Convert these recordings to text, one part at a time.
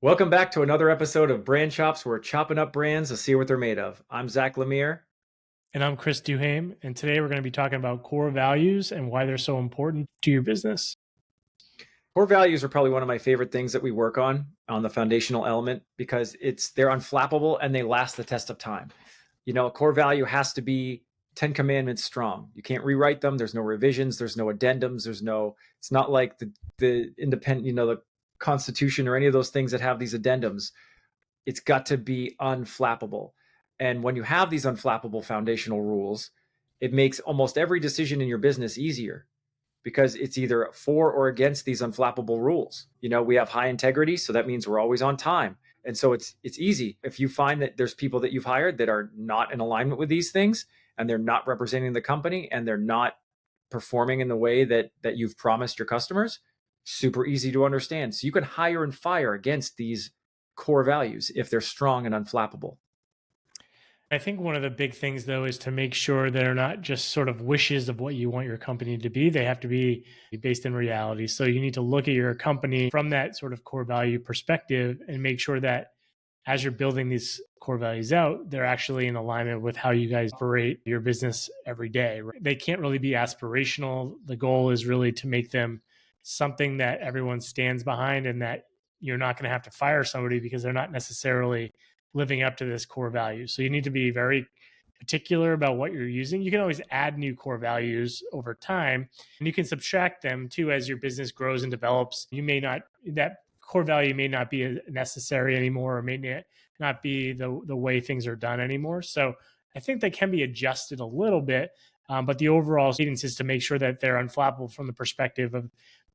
Welcome back to another episode of Brand Chops. Where we're chopping up brands to see what they're made of. I'm Zack Lemear. And I'm Chris Duhaime. And today we're going to be talking about core values and why they're so important to your business. Core values are probably one of my favorite things that we work on the foundational element because they're unflappable and they last the test of time. You know, a core value has to be 10 commandments strong. You can't rewrite them. There's no revisions. There's no addendums. It's not like the independent, the Constitution or any of those things that have these addendums. It's got to be unflappable. And when you have these unflappable foundational rules, it makes almost every decision in your business easier because it's either for or against these unflappable rules. You know, we have high integrity, so that means we're always on time. And so it's easy. If you find that there's people that you've hired that are not in alignment with these things and they're not representing the company and they're not performing in the way that you've promised your customers, super easy to understand. So you can hire and fire against these core values if they're strong and unflappable. I think one of the big things, though, is to make sure they're not just sort of wishes of what you want your company to be. They have to be based in reality. So you need to look at your company from that sort of core value perspective and make sure that as you're building these core values out, they're actually in alignment with how you guys operate your business every day. They can't really be aspirational. The goal is really to make them something that everyone stands behind and that you're not going to have to fire somebody because they're not necessarily living up to this core value. So you need to be very particular about what you're using. You can always add new core values over time, and you can subtract them too as your business grows and develops. That core value may not be necessary anymore, or may not be the way things are done anymore. So I think they can be adjusted a little bit, but the overall cadence is to make sure that they're unflappable from the perspective of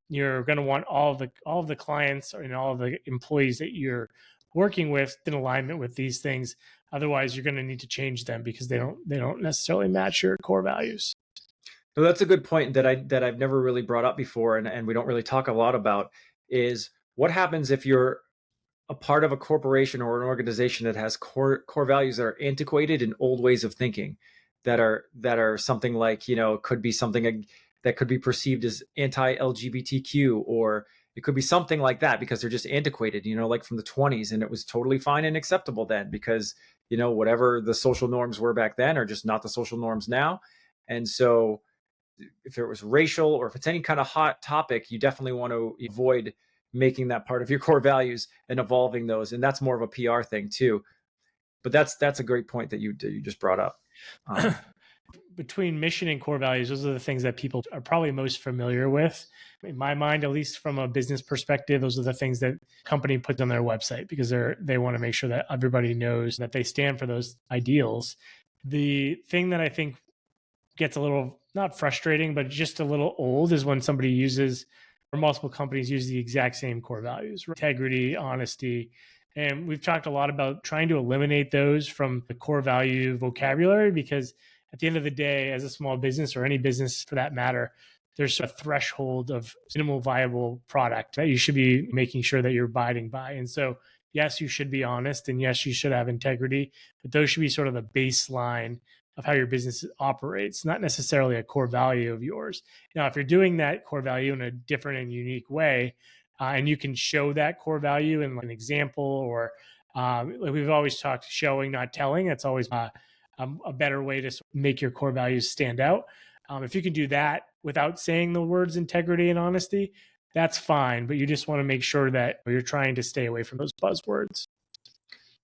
you're going to want all of the clients and all of the employees that you're working with in alignment with these things. Otherwise, you're going to need to change them because they don't necessarily match your core values. So that's a good point that I've never really brought up before, and we don't really talk a lot about, is what happens if you're a part of a corporation or an organization that has core values that are antiquated and old ways of thinking, that are something like, could be something that could be perceived as anti-LGBTQ, or it could be something like that because they're just antiquated, like from the 20s, and it was totally fine and acceptable then because, whatever the social norms were back then are just not the social norms now. And so if it was racial or if it's any kind of hot topic, you definitely want to avoid making that part of your core values and evolving those. And that's more of a PR thing too. But that's a great point that you just brought up. Between mission and core values, those are the things that people are probably most familiar with. In my mind, at least from a business perspective, those are the things that company puts on their website because they want to make sure that everybody knows that they stand for those ideals. The thing that I think gets a little, not frustrating, but just a little old is when somebody uses, or multiple companies use the exact same core values: integrity, honesty. And we've talked a lot about trying to eliminate those from the core value vocabulary because at the end of the day, as a small business or any business for that matter, there's a threshold of minimal viable product that you should be making sure that you're abiding by. And so, yes, you should be honest, and yes, you should have integrity, but those should be sort of the baseline of how your business operates, not necessarily a core value of yours. Now, if you're doing that core value in a different and unique way, and you can show that core value in an example, or like we've always talked, showing, not telling. That's always a better way to make your core values stand out. If you can do that without saying the words integrity and honesty, that's fine. But you just want to make sure that you're trying to stay away from those buzzwords.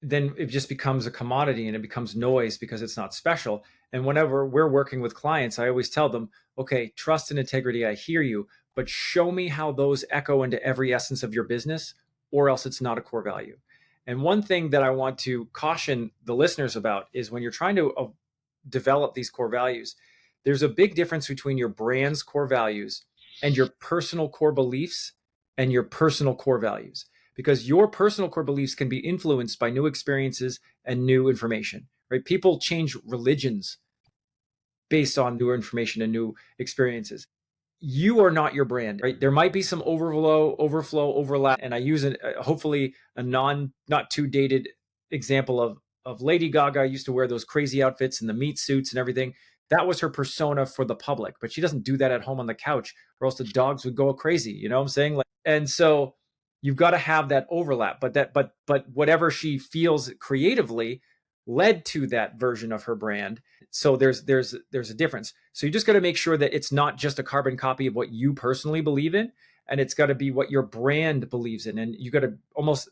Then it just becomes a commodity and it becomes noise because it's not special. And whenever we're working with clients, I always tell them, okay, trust and integrity, I hear you, but show me how those echo into every essence of your business, or else it's not a core value. And one thing that I want to caution the listeners about is when you're trying to develop these core values, there's a big difference between your brand's core values and your personal core beliefs and your personal core values, because your personal core beliefs can be influenced by new experiences and new information, right? People change religions based on new information and new experiences. You are not your brand, right? There might be some overlap. And I use hopefully a not too dated example of Lady Gaga used to wear those crazy outfits and the meat suits and everything. That was her persona for the public, but she doesn't do that at home on the couch, or else the dogs would go crazy. You know what I'm saying? And so You've got to have that overlap, but whatever she feels creatively led to that version of her brand. So there's a difference. So you just got to make sure that it's not just a carbon copy of what you personally believe in, and it's got to be what your brand believes in. And you got to almost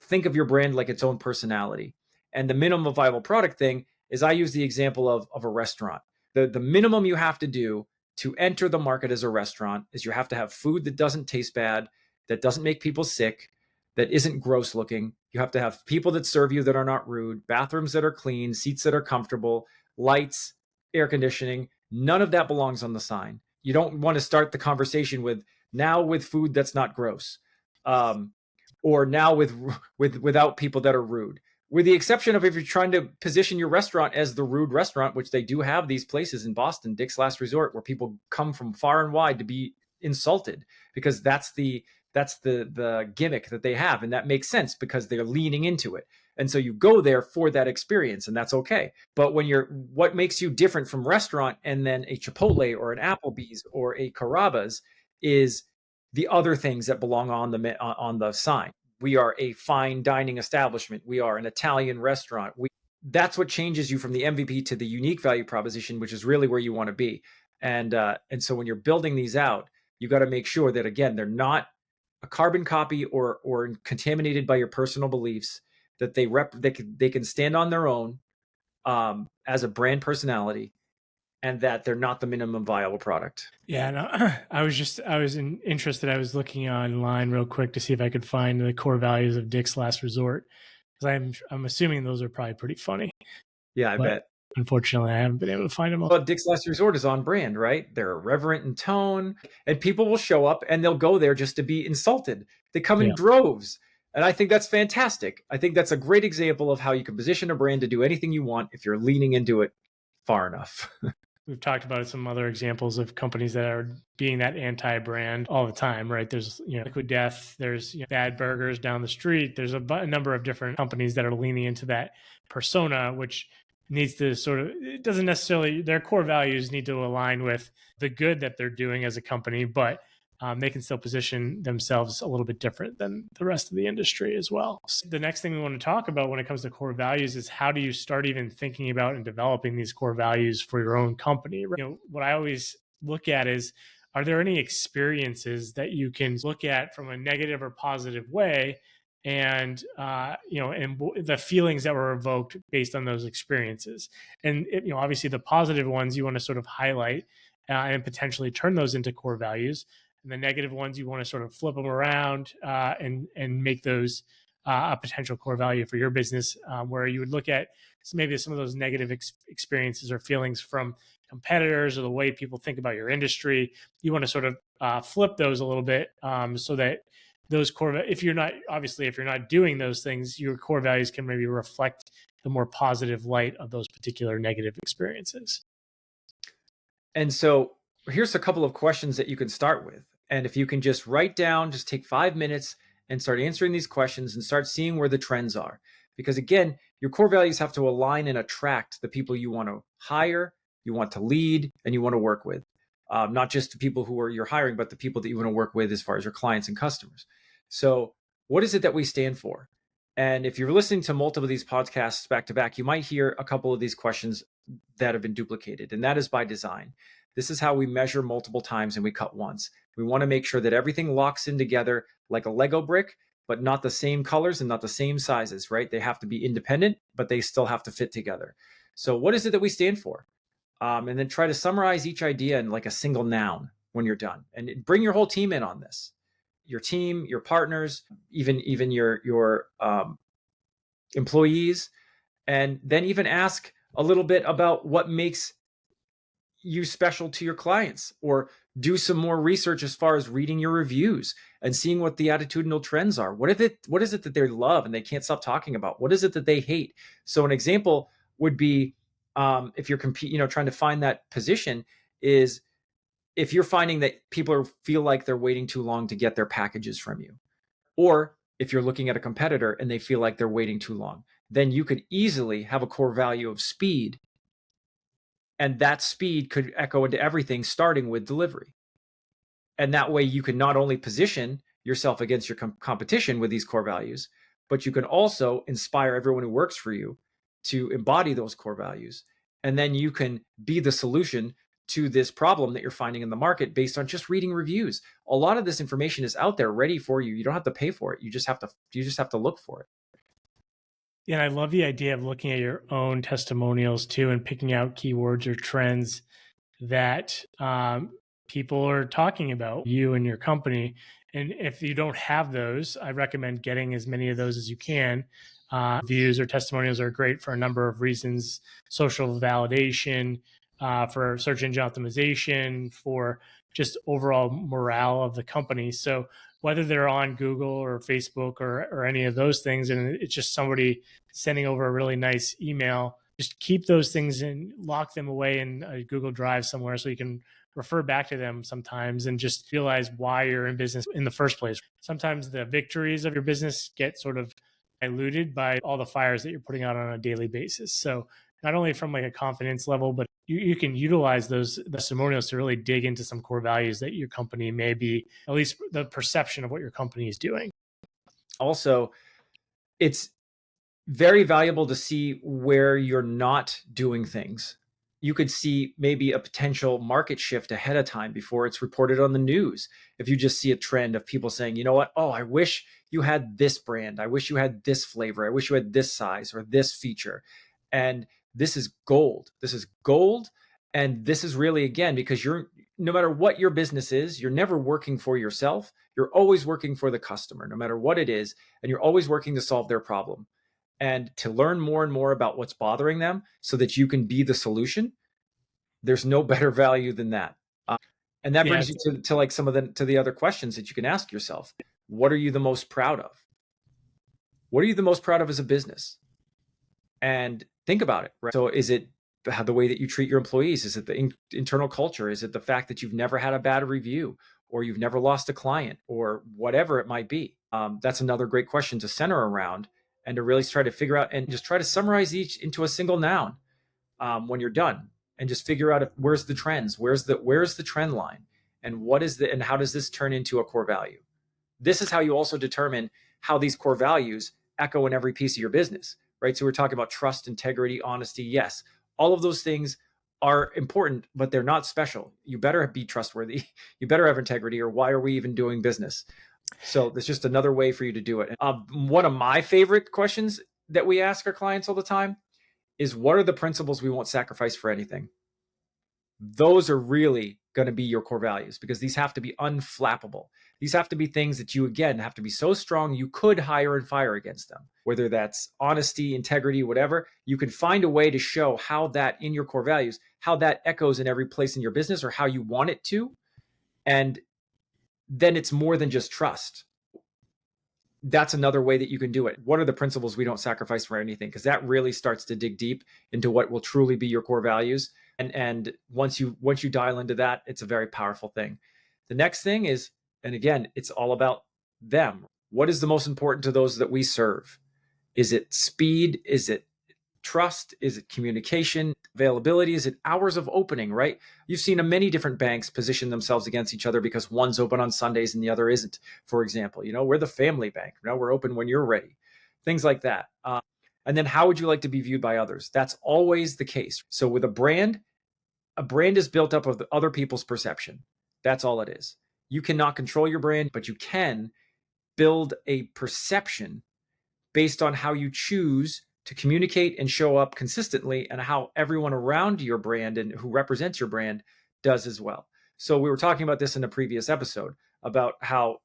think of your brand like its own personality. And the minimum viable product thing is, I use the example of a restaurant. The minimum you have to do to enter the market as a restaurant is you have to have food that doesn't taste bad, that doesn't make people sick, that isn't gross looking. You have to have people that serve you that are not rude, bathrooms that are clean, seats that are comfortable, lights, air conditioning. None of that belongs on the sign. You don't want to start the conversation with, now with food that's not gross. Or now without people that are rude, with the exception of if you're trying to position your restaurant as the rude restaurant, which they do have these places in Boston, Dick's Last Resort, where people come from far and wide to be insulted, because that's the gimmick that they have, and that makes sense because they're leaning into it. And so you go there for that experience, and that's okay. But what makes you different from restaurant and then a Chipotle or an Applebee's or a Carrabba's is the other things that belong on the sign. We are a fine dining establishment. We are an Italian restaurant. That's what changes you from the MVP to the unique value proposition, which is really where you want to be. And so when you're building these out, you got to make sure that, again, they're not a carbon copy or contaminated by your personal beliefs. That they can stand on their own as a brand personality, and that they're not the minimum viable product. Yeah, no, interested. I was looking online real quick to see if I could find the core values of Dick's Last Resort, because I'm assuming those are probably pretty funny. Yeah, I But bet. unfortunately, I haven't been able to find them all. But Dick's Last Resort is on brand, right? They're irreverent in tone, and people will show up and they'll go there just to be insulted. They come in Yeah. droves. And I think that's fantastic. I think that's a great example of how you can position a brand to do anything you want if you're leaning into it far enough. We've talked about some other examples of companies that are being that anti-brand all the time, right? There's Liquid Death, there's Bad Burgers down the street. There's a number of different companies that are leaning into that persona, which needs to it doesn't necessarily, their core values need to align with the good that they're doing as a company, but they can still position themselves a little bit different than the rest of the industry as well. So the next thing we want to talk about when it comes to core values is, how do you start even thinking about and developing these core values for your own company? What I always look at is, are there any experiences that you can look at from a negative or positive way, and the feelings that were evoked based on those experiences? And obviously the positive ones you want to sort of highlight and potentially turn those into core values. And the negative ones, you want to sort of flip them around and make those a potential core value for your business, where you would look at maybe some of those negative experiences or feelings from competitors, or the way people think about your industry. You want to sort of flip those a little bit, so that those core, if you're not doing those things, your core values can maybe reflect the more positive light of those particular negative experiences. And so here's a couple of questions that you can start with. And if you can just write down, just take 5 minutes and start answering these questions and start seeing where the trends are. Because again, your core values have to align and attract the people you want to hire, you want to lead, and you want to work with. Not just the people who you're hiring, but the people that you want to work with as far as your clients and customers. So what is it that we stand for? And if you're listening to multiple of these podcasts back to back, you might hear a couple of these questions that have been duplicated. And that is by design. This is how we measure multiple times and we cut once. We want to make sure that everything locks in together like a Lego brick, but not the same colors and not the same sizes, right? They have to be independent, but they still have to fit together. So what is it that we stand for? And then try to summarize each idea in like a single noun when you're done. And bring your whole team in on this. Your team, your partners, even your employees, and then even ask a little bit about what makes you special to your clients, or do some more research as far as reading your reviews and seeing what the attitudinal trends are. What is it that they love and they can't stop talking about? What is it that they hate? So an example would be, if you're trying to find that position, is if you're finding that people feel like they're waiting too long to get their packages from you, or if you're looking at a competitor and they feel like they're waiting too long, then you could easily have a core value of speed. And that speed could echo into everything, starting with delivery. And that way you can not only position yourself against your competition with these core values, but you can also inspire everyone who works for you to embody those core values. And then you can be the solution to this problem that you're finding in the market based on just reading reviews. A lot of this information is out there ready for you. You don't have to pay for it. You just have to look for it. Yeah, and I love the idea of looking at your own testimonials too and picking out keywords or trends that people are talking about you and your company. And if you don't have those, I recommend getting as many of those as you can. Views or testimonials are great for a number of reasons: social validation, for search engine optimization, for just overall morale of the company. So whether they're on Google or Facebook or any of those things, and it's just somebody sending over a really nice email, just keep those things and lock them away in a Google Drive somewhere so you can refer back to them sometimes and just realize why you're in business in the first place. Sometimes the victories of your business get sort of diluted by all the fires that you're putting out on a daily basis. So not only from like a confidence level, but you can utilize those testimonials to really dig into some core values that your company may be, at least the perception of what your company is doing. Also, it's very valuable to see where you're not doing things. You could see maybe a potential market shift ahead of time before it's reported on the news. If you just see a trend of people saying, you know what, oh, I wish you had this brand. I wish you had this flavor. I wish you had this size or this feature. And this is gold. This is gold. And this is really, again, because no matter what your business is, you're never working for yourself. You're always working for the customer, no matter what it is. And you're always working to solve their problem. And to learn more and more about what's bothering them so that you can be the solution, there's no better value than that. And that Yeah, brings you to like to the other questions that you can ask yourself. What are you the most proud of? What are you the most proud of as a business? And think about it. Right? So is it the way that you treat your employees? Is it the internal culture? Is it the fact that you've never had a bad review or you've never lost a client or whatever it might be? That's another great question to center around and to really try to figure out and just try to summarize each into a single noun when you're done, and just figure out where's the trends, where's the trend line, and and how does this turn into a core value. This is how you also determine how these core values echo in every piece of your business, right? So we're talking about trust, integrity, honesty. Yes, all of those things are important, but they're not special. You better be trustworthy. You better have integrity, or why are we even doing business? So there's just another way for you to do it. One of my favorite questions that we ask our clients all the time is, what are the principles we won't sacrifice for anything? Those are really going to be your core values, because these have to be unflappable. These have to be things that you, again, have to be so strong you could hire and fire against them. Whether that's honesty, integrity, whatever, you can find a way to show how that in your core values, how that echoes in every place in your business or how you want it to. And then it's more than just trust. That's another way that you can do it. What are the principles we don't sacrifice for anything? Because that really starts to dig deep into what will truly be your core values. And once you dial into that, it's a very powerful thing. The next thing is, and again, it's all about them. What is the most important to those that we serve? Is it speed? Is it trust? Is it communication? Availability? Is it hours of opening, right? You've seen many different banks position themselves against each other because one's open on Sundays and the other isn't, for example. We're the family bank. We're open when you're ready. Things like that. And then how would you like to be viewed by others? That's always the case. So with a brand is built up of the other people's perception. That's all it is. You cannot control your brand, but you can build a perception based on how you choose to communicate and show up consistently, and how everyone around your brand and who represents your brand does as well. So we were talking about this in a previous episode about how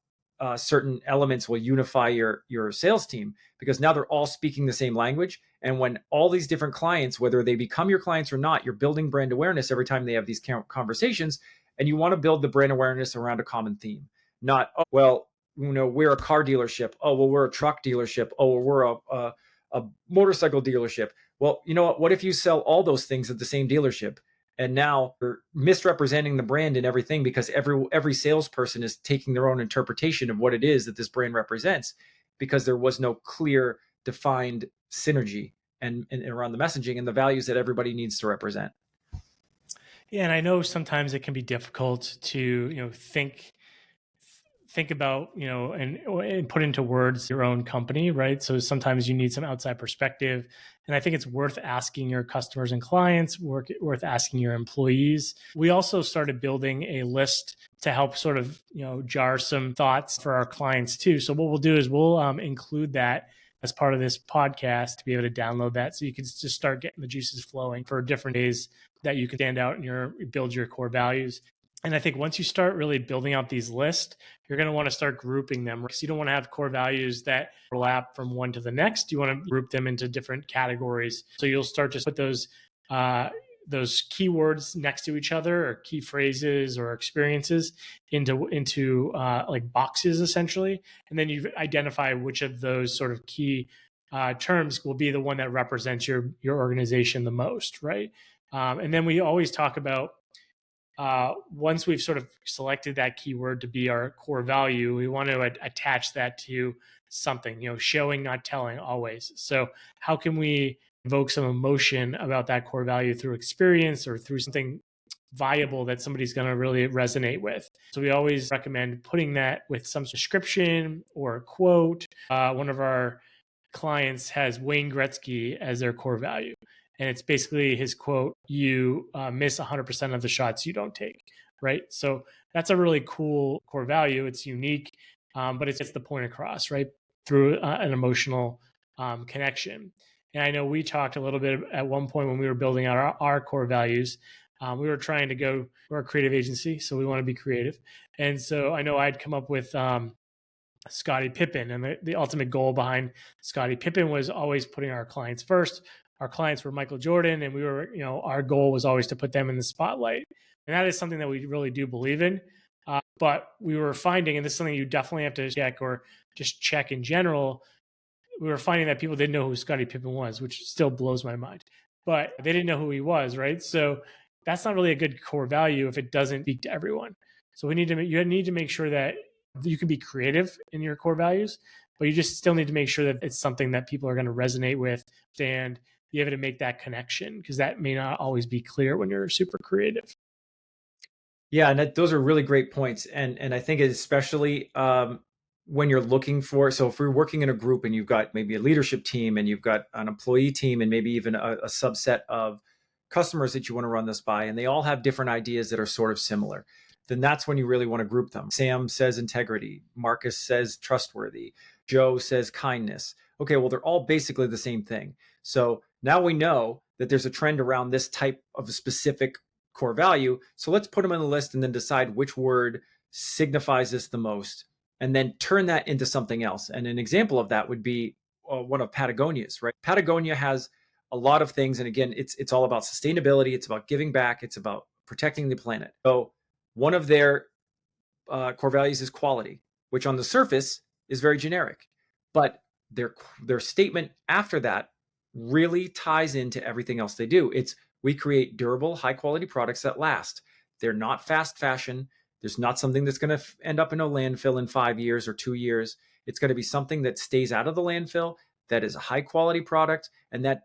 certain elements will unify your sales team, because now they're all speaking the same language. And when all these different clients, whether they become your clients or not, you're building brand awareness every time they have these conversations. And you want to build the brand awareness around a common theme, not, oh, well, we're a car dealership. Oh, well, we're a truck dealership. Oh, well, we're a motorcycle dealership. Well, you know what? What if you sell all those things at the same dealership? And now you're misrepresenting the brand and everything, because every salesperson is taking their own interpretation of what it is that this brand represents, because there was no clear, defined synergy and around the messaging and the values that everybody needs to represent. Yeah, and I know sometimes it can be difficult to think think about, and put into words your own company, right? So sometimes you need some outside perspective. And I think it's worth asking your customers and clients, worth asking your employees. We also started building a list to help sort of, jar some thoughts for our clients too. So what we'll do is we'll include that as part of this podcast to be able to download that. So you can just start getting the juices flowing for different days that you can stand out and build your core values. And I think once you start really building out these lists, you're going to want to start grouping them, because you don't want to have core values that overlap from one to the next. You want to group them into different categories. So you'll start to put those keywords next to each other, or key phrases or experiences into like boxes essentially. And then you identify which of those sort of key terms will be the one that represents your organization the most, right? And then we always talk about, once we've sort of selected that keyword to be our core value, we want to attach that to something, showing, not telling always. So how can we evoke some emotion about that core value through experience or through something viable that somebody's going to really resonate with? So we always recommend putting that with some description or a quote. One of our clients has Wayne Gretzky as their core value. And it's basically his quote, you miss 100% of the shots you don't take, right? So that's a really cool core value. It's unique, but it gets the point across, right? Through an emotional connection. And I know we talked a little bit at one point when we were building out our core values. We were trying to go, we're a creative agency, so we want to be creative. And so I know I'd come up with Scottie Pippen, and the ultimate goal behind Scottie Pippen was always putting our clients first. Our clients were Michael Jordan, and we were, our goal was always to put them in the spotlight. And that is something that we really do believe in. But we were finding, and this is something you definitely have to check, or just check in general, we were finding that people didn't know who Scottie Pippen was, which still blows my mind. But they didn't know who he was, right? So that's not really a good core value if it doesn't speak to everyone. So you need to make sure that you can be creative in your core values, but you just still need to make sure that it's something that people are going to resonate with and be able to make that connection, because that may not always be clear when you're super creative. Yeah, and those are really great points, and I think especially when you're looking for. So if we're working in a group and you've got maybe a leadership team and you've got an employee team and maybe even a subset of customers that you want to run this by, and they all have different ideas that are sort of similar, then that's when you really want to group them. Sam says integrity, Marcus says trustworthy, Joe says kindness. Okay, well, they're all basically the same thing. So now we know that there's a trend around this type of a specific core value. So let's put them on the list and then decide which word signifies this the most, and then turn that into something else. And an example of that would be one of Patagonia's, right? Patagonia has a lot of things. And again, it's all about sustainability. It's about giving back. It's about protecting the planet. So one of their core values is quality, which on the surface is very generic, but their statement after that really ties into everything else they do. It's, we create durable, high quality products that last. They're not fast fashion. There's not something that's going to end up in a landfill in 5 years or 2 years. It's going to be something that stays out of the landfill, that is a high quality product, and that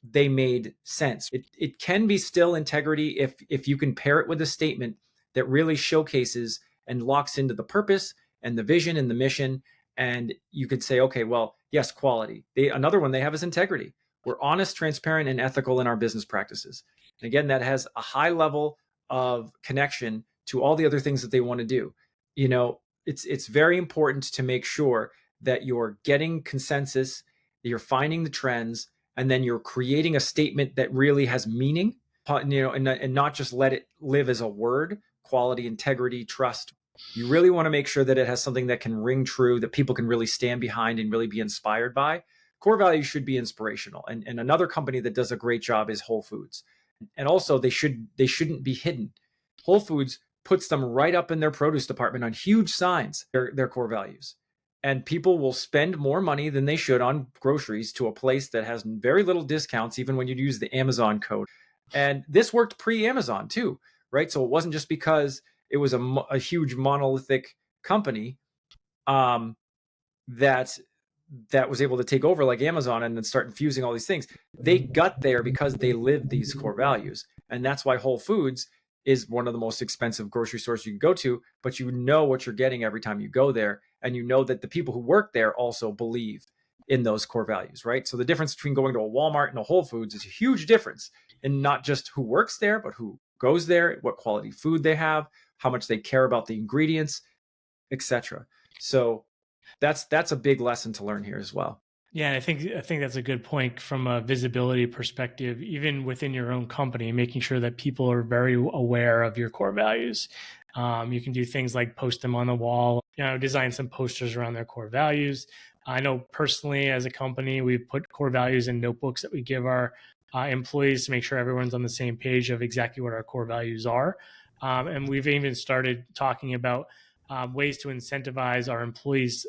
they made sense. It can be still integrity if you can pair it with a statement that really showcases and locks into the purpose and the vision and the mission. And you could say, okay, well, yes, quality. Another one they have is integrity. We're honest, transparent, and ethical in our business practices. And again, that has a high level of connection to all the other things that they want to do. It's very important to make sure that you're getting consensus, that you're finding the trends, and then you're creating a statement that really has meaning, and not just let it live as a word. Quality, integrity, trust. You really want to make sure that it has something that can ring true, that people can really stand behind and really be inspired by. Core values should be inspirational. And another company that does a great job is Whole Foods. And also they shouldn't be hidden. Whole Foods puts them right up in their produce department on huge signs, their core values. And people will spend more money than they should on groceries to a place that has very little discounts, even when you use the Amazon code. And this worked pre-Amazon too, right? So it wasn't just because it was a huge monolithic company that was able to take over like Amazon and then start infusing all these things. They got there because they lived these core values. And that's why Whole Foods is one of the most expensive grocery stores you can go to, but you know what you're getting every time you go there. And you know that the people who work there also believe in those core values, right? So the difference between going to a Walmart and a Whole Foods is a huge difference in not just who works there, but who goes there, what quality food they have, how much they care about the ingredients, etc. So that's a big lesson to learn here as well. Yeah, and I think that's a good point from a visibility perspective, even within your own company, making sure that people are very aware of your core values. You can do things like post them on the wall, design some posters around their core values. I know personally, as a company, we put core values in notebooks that we give our employees to make sure everyone's on the same page of exactly what our core values are. And we've even started talking about ways to incentivize our employees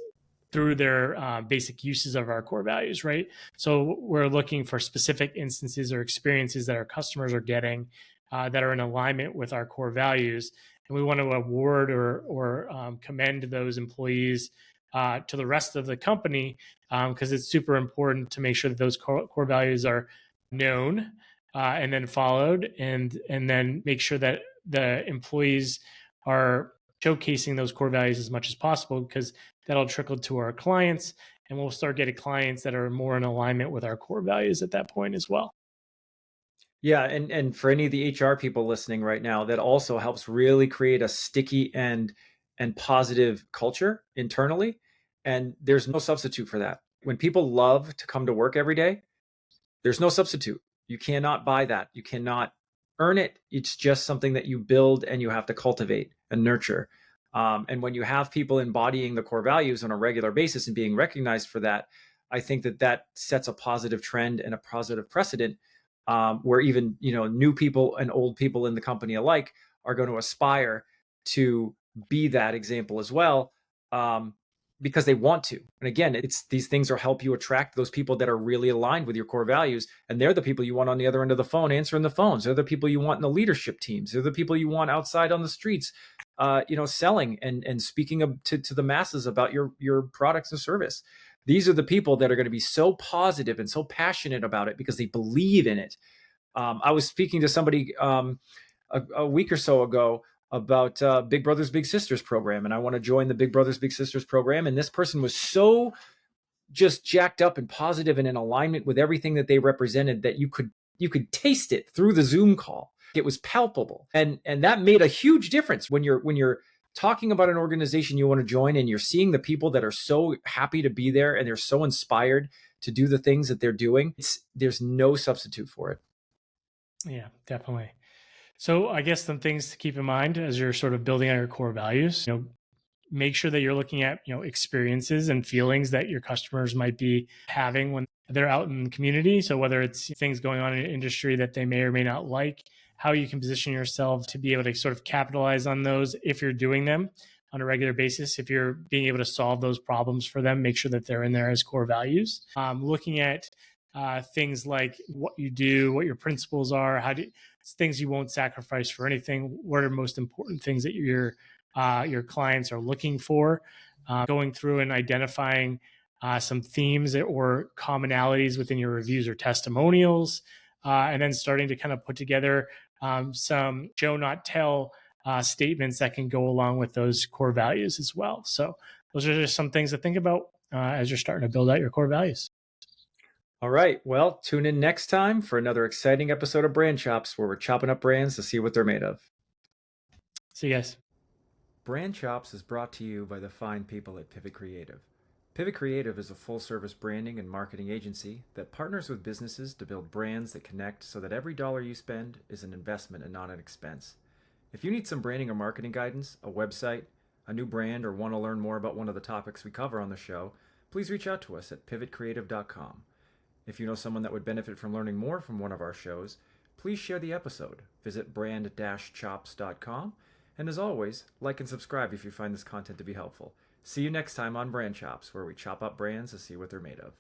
through their basic uses of our core values, right? So we're looking for specific instances or experiences that our customers are getting that are in alignment with our core values, and we want to award or commend those employees to the rest of the company because it's super important to make sure that those core values are known and then followed, and then make sure that the employees are showcasing those core values as much as possible, because that'll trickle to our clients, and we'll start getting clients that are more in alignment with our core values at that point as well. Yeah, and for any of the HR people listening right now, that also helps really create a sticky and positive culture internally. And there's no substitute for that. When people love to come to work every day, there's no substitute. You cannot buy that. You cannot earn it. It's just something that you build and you have to cultivate and nurture. And when you have people embodying the core values on a regular basis and being recognized for that, I think that that sets a positive trend and a positive precedent, where even new people and old people in the company alike are going to aspire to be that example as well. Because they want to. And again, it's these things are help you attract those people that are really aligned with your core values. And they're the people you want on the other end of the phone, answering the phones. They're the people you want in the leadership teams. They're the people you want outside on the streets, selling and speaking to the masses about your products and service. These are the people that are going to be so positive and so passionate about it because they believe in it. I was speaking to somebody a week or so ago about Big Brothers Big Sisters program, and I want to join the Big Brothers Big Sisters program. And this person was so just jacked up and positive and in alignment with everything that they represented that you could taste it through the Zoom call. It was palpable, and that made a huge difference when you're talking about an organization you want to join, and you're seeing the people that are so happy to be there and they're so inspired to do the things that they're doing. There's no substitute for it. Yeah, definitely. So I guess some things to keep in mind as you're sort of building on your core values, make sure that you're looking at, experiences and feelings that your customers might be having when they're out in the community. So whether it's things going on in an industry that they may or may not like, how you can position yourself to be able to sort of capitalize on those if you're doing them on a regular basis. If you're being able to solve those problems for them, make sure that they're in there as core values. Looking at things like what you do, what your principles are, things you won't sacrifice for anything. What are most important things that your clients are looking for? Going through and identifying some themes or commonalities within your reviews or testimonials, and then starting to kind of put together some show not tell statements that can go along with those core values as well. So those are just some things to think about as you're starting to build out your core values. All right. Well, tune in next time for another exciting episode of Brand Chops, where we're chopping up brands to see what they're made of. See you guys. Brand Chops is brought to you by the fine people at Pivot Creative. Pivot Creative is a full-service branding and marketing agency that partners with businesses to build brands that connect so that every dollar you spend is an investment and not an expense. If you need some branding or marketing guidance, a website, a new brand, or want to learn more about one of the topics we cover on the show, please reach out to us at pivotcreative.com. If you know someone that would benefit from learning more from one of our shows, please share the episode. Visit brand-chops.com. And as always, like and subscribe if you find this content to be helpful. See you next time on Brand Chops, where we chop up brands to see what they're made of.